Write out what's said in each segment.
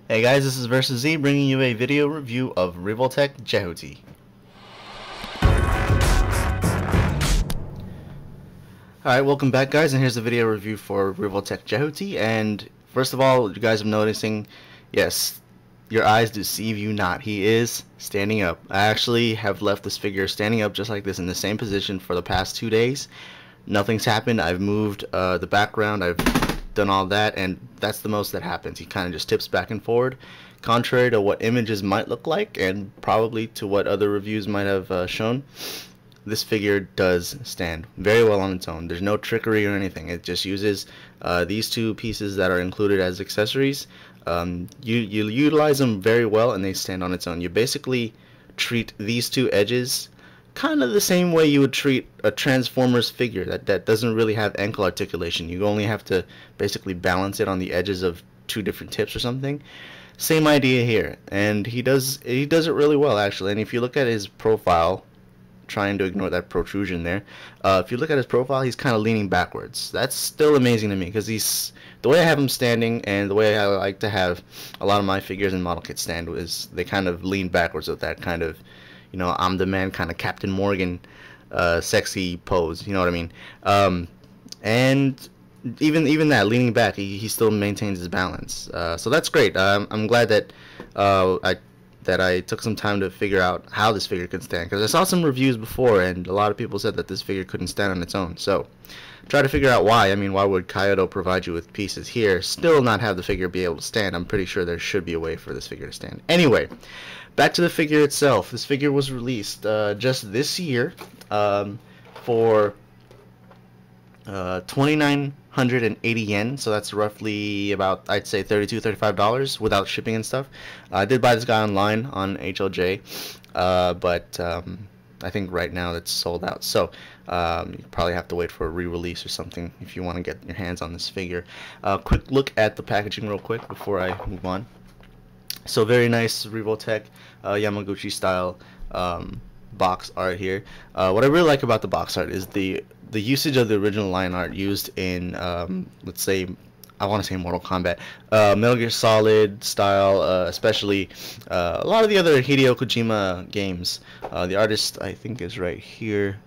Hey guys, this is Versus Z bringing you a video review of Revoltech Jehuty. Alright, welcome back guys, and here's the video review for Revoltech Jehuty. And first of all, you guys are noticing, yes, your eyes deceive you not. He is standing up. I actually have left this figure standing up just like this in the same position for the past 2 days. Nothing's happened. I've moved the background, I've done all that, and that's the most that happens. He kind of just tips back and forward, contrary to what images might look like and probably to what other reviews might have shown. This figure does stand very well on its own. There's no trickery or anything. It just uses these two pieces that are included as accessories. You utilize them very well and they stand on its own. You basically treat these two edges kind of the same way you would treat a Transformers figure that doesn't really have ankle articulation. You only have to basically balance it on the edges of two different tips or something. Same idea here, and he does it really well actually. And if you look at his profile, trying to ignore that protrusion there, if you look at his profile, he's kind of leaning backwards. That's still amazing to me because he's the way I have him standing, and the way I like to have a lot of my figures in model kit stand is they kind of lean backwards with that kind of, you know, I'm the man kind of Captain Morgan sexy pose, you know what I mean? And even that leaning back, he still maintains his balance, so that's great. I'm glad that I took some time to figure out how this figure could stand, because I saw some reviews before and a lot of people said that this figure couldn't stand on its own. So try to figure out why. I mean, why would Kyoto provide you with pieces here, still not have the figure be able to stand? I'm pretty sure there should be a way for this figure to stand. Anyway, back to the figure itself. This figure was released just this year for 2,980 yen, so that's roughly about, I'd say, $32–$35 without shipping and stuff. I did buy this guy online on HLJ, but I think right now it's sold out, so you probably have to wait for a re-release or something if you want to get your hands on this figure. Quick look at the packaging real quick before I move on. So very nice Revoltech Yamaguchi style box art here. What I really like about the box art is the usage of the original line art used in let's say, I want to say Mortal Kombat, Metal Gear Solid style, especially a lot of the other Hideo Kojima games. The artist I think is right here,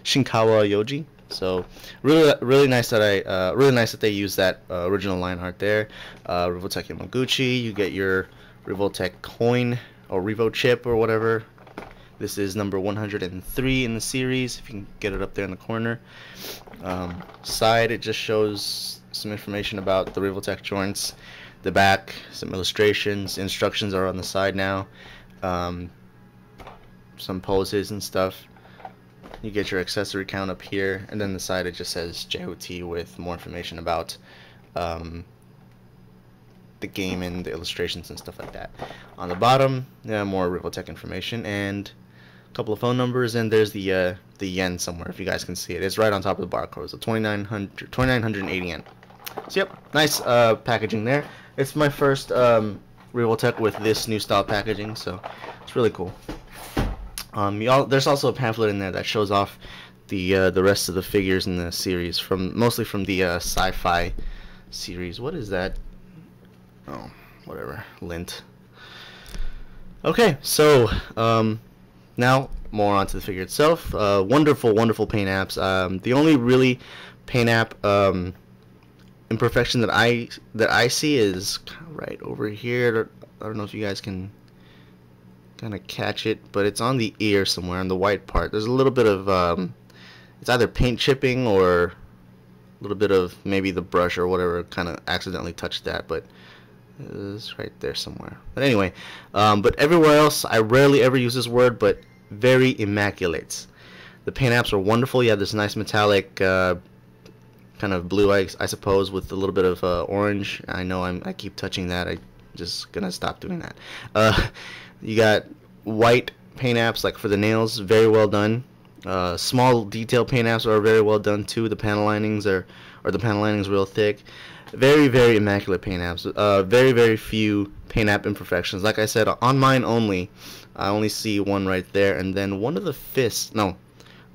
Shinkawa Yoji. So really nice that really nice that they use that original line art there. Revoltech Yamaguchi. You get your Revoltech coin or Revo chip or whatever. This is number 103 in the series, if you can get it up there in the corner. Side, it just shows some information about the Revoltech joints. The back, some illustrations. Instructions are on the side now. Some poses and stuff. You get your accessory count up here, and then the side it just says Jehuty with more information about the game and the illustrations and stuff like that. On the bottom, more Revoltech information and a couple of phone numbers, and there's the yen somewhere if you guys can see it. It's right on top of the barcode, so 2,980 yen. So yep, nice packaging there. It's my first Revoltech with this new style packaging, so it's really cool. There's also a pamphlet in there that shows off the rest of the figures in the series, mostly from the sci-fi series. What is that? Oh, whatever. Lint. Okay, so now more onto the figure itself. Wonderful paint apps. The only really paint app imperfection that I see is right over here. I don't know if you guys can kind of catch it, but it's on the ear somewhere on the white part. There's a little bit of it's either paint chipping or a little bit of maybe the brush or whatever kind of accidentally touched that, but it's right there somewhere. But anyway, but everywhere else I rarely ever use this word, but very immaculate. The paint apps are wonderful. You have this nice metallic kind of blue, I suppose, with a little bit of orange. I know I keep touching that. I'm just gonna stop doing that. You got white paint apps, like for the nails, very well done. Small detail paint apps are very well done too. The panel linings are the panel linings real thick. Very immaculate paint apps. Very few paint app imperfections. Like I said, on mine only, I only see one right there, and then one of the fists. No,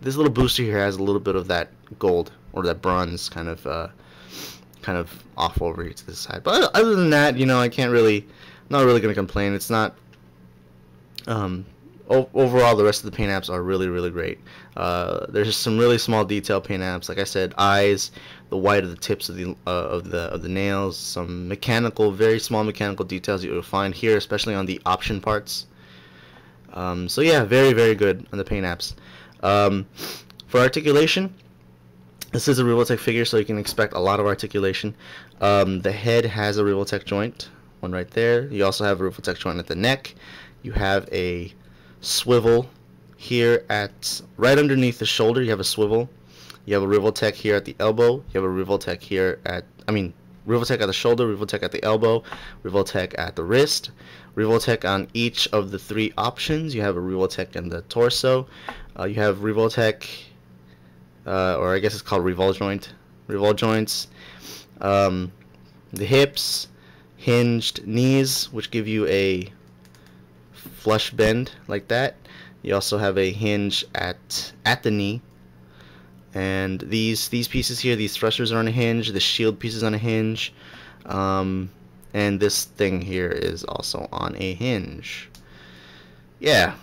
this little booster here has a little bit of that gold or that bronze kind of kind of off over here to the side. But other than that, you know, I'm not really gonna complain. It's not. Overall, the rest of the paint apps are really, really great. There's just some really small detail paint apps, like I said, eyes, the white of the tips of the nails, some mechanical, very small mechanical details that you'll find here, especially on the option parts. So yeah, very, very good on the paint apps. For articulation, this is a Revoltech figure, so you can expect a lot of articulation. The head has a Revoltech joint, one right there. You also have a Revoltech joint at the neck. You have a swivel here at right underneath the shoulder. You have a swivel. You have a Revoltech here at the elbow. You have a Revoltech here at, Revoltech at the shoulder, Revoltech at the elbow, Revoltech at the wrist, Revoltech on each of the 3 options. You have a Revoltech in the torso. You have Revoltech, or I guess it's called revolve joints. The hips, hinged knees, which give you a flush bend like that. You also have a hinge at the knee, and these pieces here, these thrusters are on a hinge, the shield piece is on a hinge, and this thing here is also on a hinge. Yeah.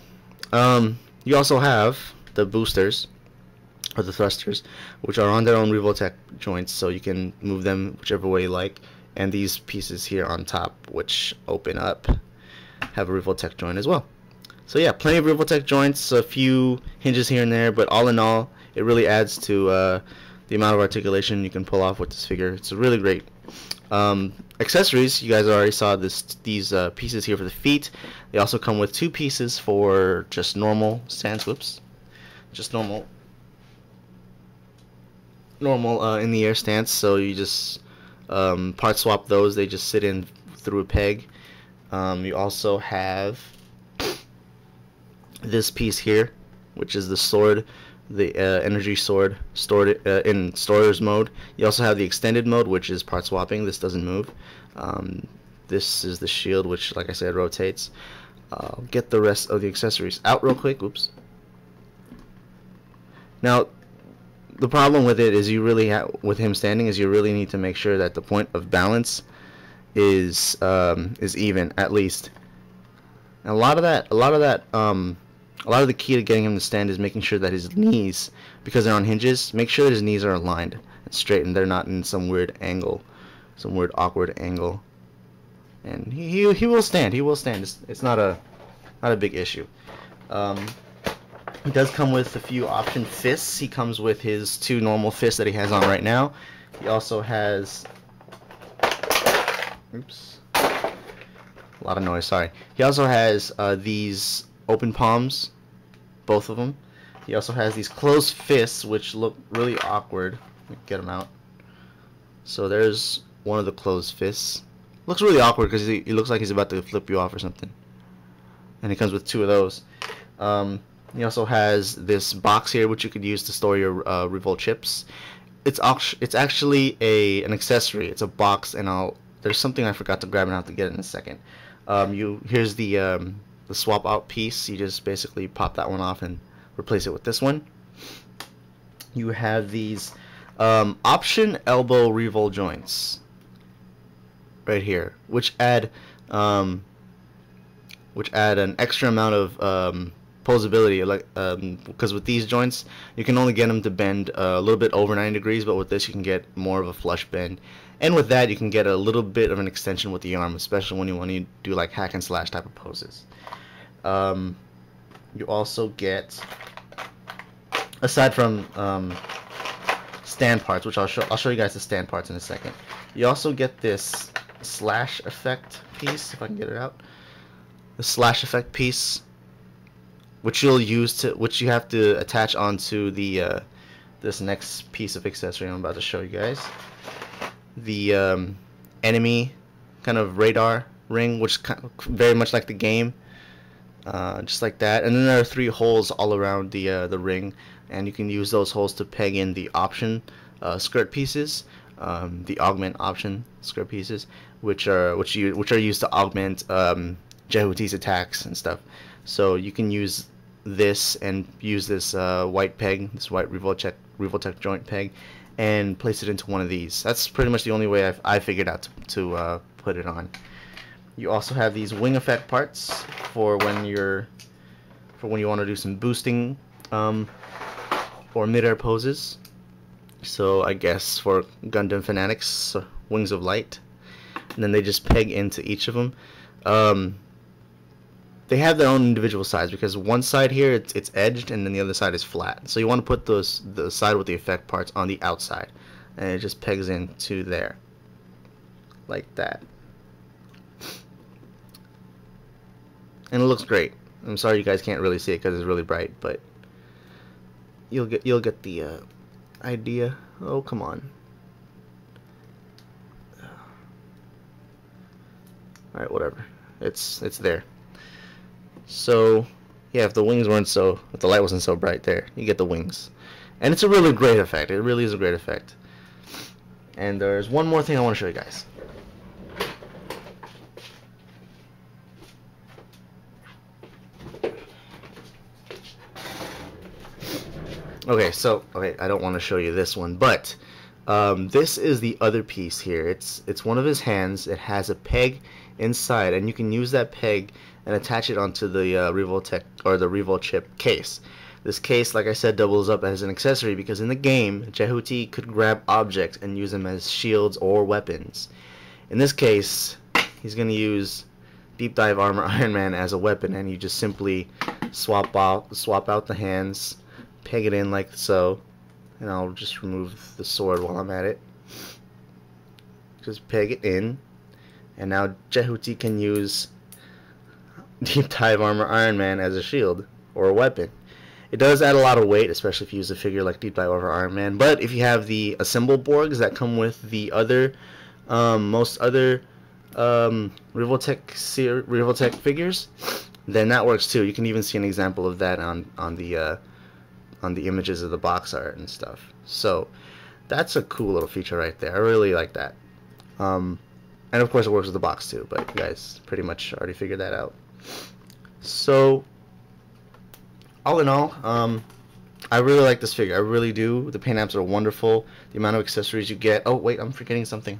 You also have the boosters, or the thrusters, which are on their own Revoltech joints, so you can move them whichever way you like, and these pieces here on top, which open up, have a Revoltech joint as well. So yeah, plenty of Revoltech joints, a few hinges here and there, but all in all, it really adds to the amount of articulation you can pull off with this figure. It's really great. Accessories, you guys already saw these pieces here for the feet. They also come with 2 pieces for just normal stance. Whoops, just normal in the air stance. So you just part swap those. They just sit in through a peg. You also have this piece here, which is the sword, the energy sword, stored in storage mode. You also have the extended mode, which is part swapping. This doesn't move. This is the shield, which, like I said, rotates. I'll get the rest of the accessories out real quick. Oops. Now, the problem with it is with him standing, is you really need to make sure that the point of balance is even, at least. And a lot of the key to getting him to stand is making sure that his knees, because they're on hinges, make sure that his knees are aligned and straight, and they're not in some weird angle, some weird awkward angle. And he will stand. He will stand. It's not a big issue. He does come with a few option fists. He comes with his 2 normal fists that he has on right now. He also has, oops, a lot of noise, sorry. He also has these open palms, both of them. He also has these closed fists, which look really awkward. Let me get them out. So there's one of the closed fists. Looks really awkward because he looks like he's about to flip you off or something. And he comes with 2 of those. He also has this box here, which you could use to store your Revolt chips. It's actually an accessory. It's a box, and there's something I forgot to grab, and I'll have to get it in a second. Here's the swap out piece. You just basically pop that one off and replace it with this one. You have these option elbow Revolt joints right here, which add an extra amount of poseability, like because with these joints you can only get them to bend a little bit over 90 degrees, but with this you can get more of a flush bend, and with that you can get a little bit of an extension with the arm, especially when you want to do like hack and slash type of poses. You also get, aside from stand parts, which I'll show you guys the stand parts in a second, you also get this slash effect piece, if I can get it out. The slash effect piece, which you have to attach onto the this next piece of accessory I'm about to show you guys. The enemy kind of radar ring, which very much like the game, just like that. And then there are 3 holes all around the ring, and you can use those holes to peg in the option skirt pieces, the augment option skirt pieces, which are used to augment Jehuty's attacks and stuff. So you can use this and use this white peg, this white Revoltech joint peg, and place it into one of these. That's pretty much the only way I figured out to put it on. You also have these wing effect parts for when you want to do some boosting or midair poses. So I guess for Gundam fanatics, wings of light, and then they just peg into each of them. They have their own individual sides because one side here it's edged and then the other side is flat. So you want to put the side with the effect parts on the outside, and it just pegs into there like that. And it looks great. I'm sorry you guys can't really see it because it's really bright, but you'll get the idea. Oh, come on. All right, whatever. It's there. So yeah, if the light wasn't so bright, there you get the wings, and it's a really great effect. It really is a great effect. And there's one more thing I want to show you guys. Okay, I don't want to show you this one, but this is the other piece here. It's one of his hands. It has a peg inside, and you can use that peg and attach it onto the Revoltech or the Revolchip case. This case, like I said, doubles up as an accessory because in the game, Jehuty could grab objects and use them as shields or weapons. In this case, he's going to use Deep Dive Armor Iron Man as a weapon, and you just simply swap out the hands, peg it in like so, and I'll just remove the sword while I'm at it. Just peg it in, and now Jehuty can use Deep Dive Armor Iron Man as a shield or a weapon. It does add a lot of weight, especially if you use a figure like Deep Dive Armor Iron Man, but if you have the assemble Borgs that come with the other most other Revoltech figures, then that works too. You can even see an example of that on the images of the box art and stuff. So that's a cool little feature right there. I really like that. And of course it works with the box too, but you guys pretty much already figured that out. So all in all, I really like this figure. I really do. The paint apps are wonderful. The amount of accessories you get. Oh wait, I'm forgetting something.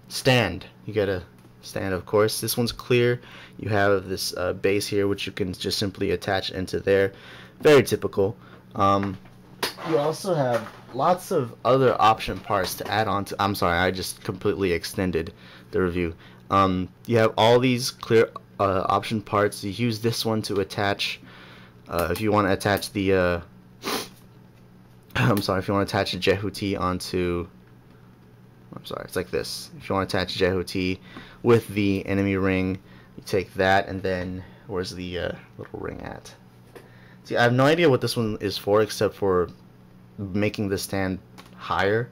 Stand. You get a stand, of course. This one's clear. You have this base here, which you can just simply attach into there. Very typical. You also have lots of other option parts to add on to. I'm sorry, I just completely extended the review. You have all these clear option parts. You use this one to attach if you want to attach the if you want to attach a Jehuty onto, it's like this. If you want to attach Jehuty with the enemy ring, you take that, and then where's the little ring at? See, I have no idea what this one is for except for making the stand higher.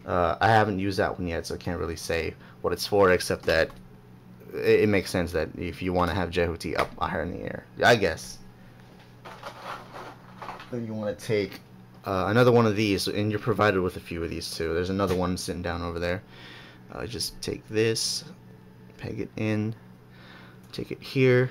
I haven't used that one yet, so I can't really say what it's for, except that it makes sense that if you want to have Jehuty up higher in the air, I guess. Then you want to take another one of these, and you're provided with a few of these too. There's another one sitting down over there. Just take this, peg it in, take it here.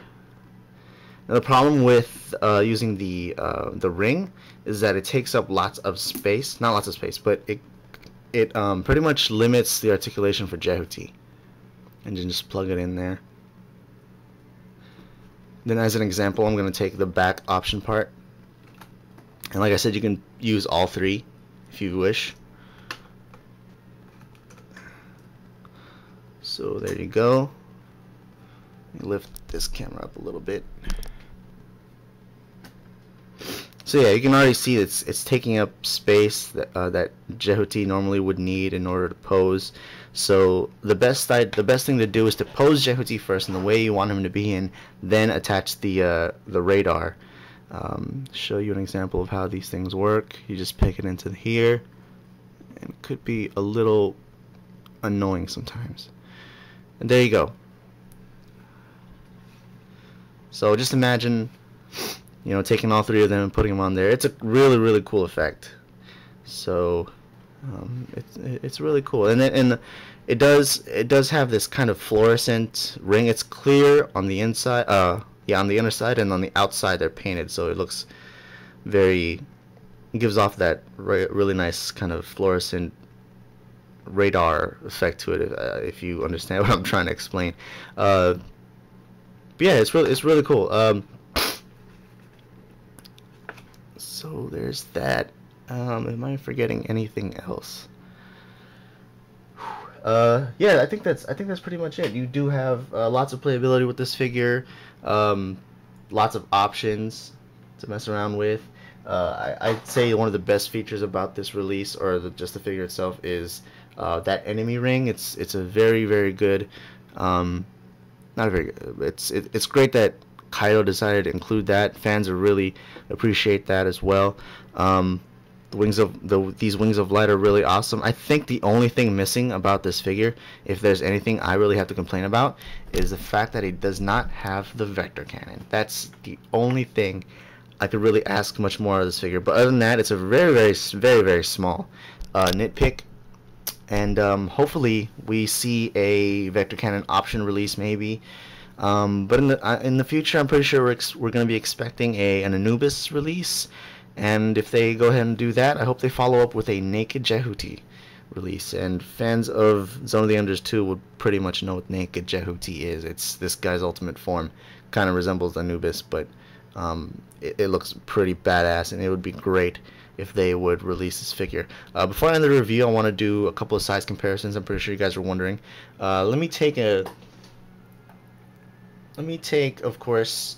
Now the problem with using the ring is that it takes up lots of space. Not lots of space, but it pretty much limits the articulation for Jehuty. And then just plug it in there. Then as an example, I'm going to take the back option part. And like I said, you can use all three if you wish. So there you go. Let me lift this camera up a little bit. So yeah, you can already see it's taking up space that that Jehuty normally would need in order to pose. So the best thing to do is to pose Jehuty first in the way you want him to be in, then attach the radar. Show you an example of how these things work. You just pick it into here, and it could be a little annoying sometimes. And there you go. So just imagine, taking all three of them and putting them on there. It's a really, really cool effect. So it's really cool, and it does have this kind of fluorescent ring. It's clear on the inside, on the inner side, and on the outside they're painted, so it looks very gives off that really nice kind of fluorescent radar effect to it, if you understand what I'm trying to explain. But yeah, it's really cool. So there's that. Am I forgetting anything else? Yeah, I think that's pretty much it. You do have lots of playability with this figure, lots of options to mess around with. I'd say one of the best features about this release, or just the figure itself, is that enemy ring. It's a very good, not a very good. It's great that Kaido decided to include that. Fans will really appreciate that as well. These wings of light are really awesome. I think the only thing missing about this figure, if there's anything I really have to complain about, is the fact that it does not have the vector cannon. That's the only thing I could really ask much more of this figure. But other than that, it's a very small nitpick. And hopefully we see a vector cannon option release, maybe. But in the future, I'm pretty sure we're going to be expecting an Anubis release. And if they go ahead and do that, I hope they follow up with a naked Jehuty release. And fans of Zone of the Enders 2 would pretty much know what naked Jehuty is. It's this guy's ultimate form. Kind of resembles Anubis, but it looks pretty badass, and it would be great if they would release this figure. Before I end the review, I want to do a couple of size comparisons. I'm pretty sure you guys are wondering. Let me take, of course,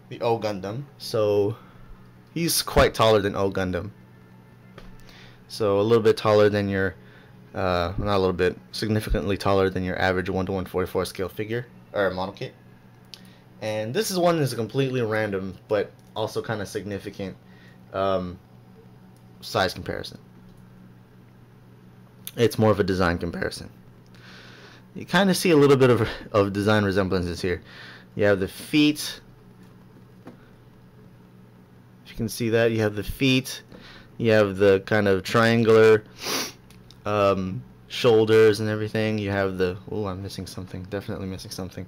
the O Gundam. So he's quite taller than O Gundam. So a little bit taller than your, not a little bit, significantly taller than your average 1:144 scale figure, or model kit. And this is one that's completely random, but also kind of significant size comparison. It's more of a design comparison. You kind of see a little bit of design resemblances here. You have the feet. If you can see that, you have the feet. You have the kind of triangular shoulders and everything. You have the, oh, I'm missing something. Definitely missing something.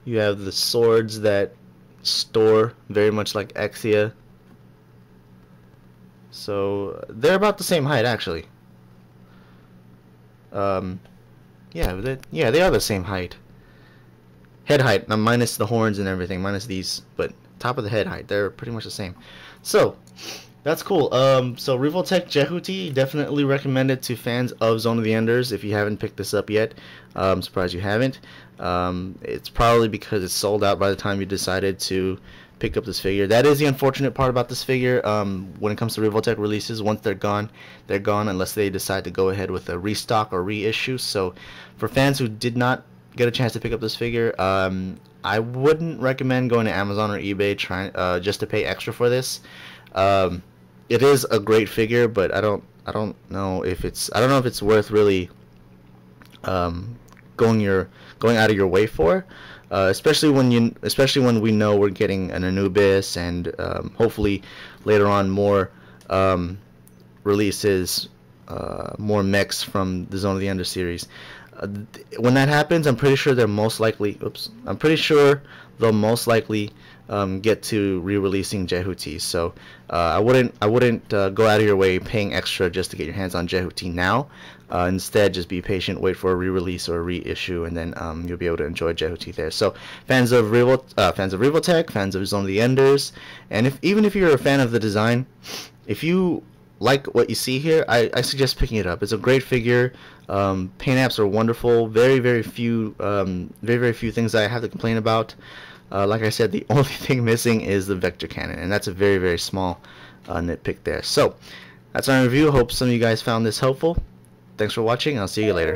You have the swords that store, very much like Exia. So they're about the same height, actually. Yeah, they are the same height. Head height, minus the horns and everything, minus these, but top of the head height, they're pretty much the same. So that's cool. So Revoltech Jehuty, definitely recommend it to fans of Zone of the Enders. If you haven't picked this up yet, I'm surprised you haven't. It's probably because it's sold out by the time you decided to pick up this figure. That is the unfortunate part about this figure. When it comes to Revoltech releases, once they're gone unless they decide to go ahead with a restock or reissue. So for fans who did not get a chance to pick up this figure, I wouldn't recommend going to Amazon or eBay just to pay extra for this. It is a great figure, but I don't know if it's worth really going out of your way for, especially when we know we're getting an Anubis and hopefully later on more releases, more mechs from the Zone of the Ender series. When that happens, I'm pretty sure they'll most likely get to re-releasing Jehuty. So I wouldn't go out of your way paying extra just to get your hands on Jehuty now. Instead, just be patient, wait for a re-release or a reissue, and then you'll be able to enjoy Jehuty there. So fans of Revoltech, fans of Zone of the Enders, and even if you're a fan of the design, if you like what you see here, I suggest picking it up. It's a great figure. Paint apps are wonderful. Very few things I have to complain about. Like I said, the only thing missing is the vector cannon, and that's a very small nitpick there. So that's our review. Hope some of you guys found this helpful. Thanks for watching. I'll see you later.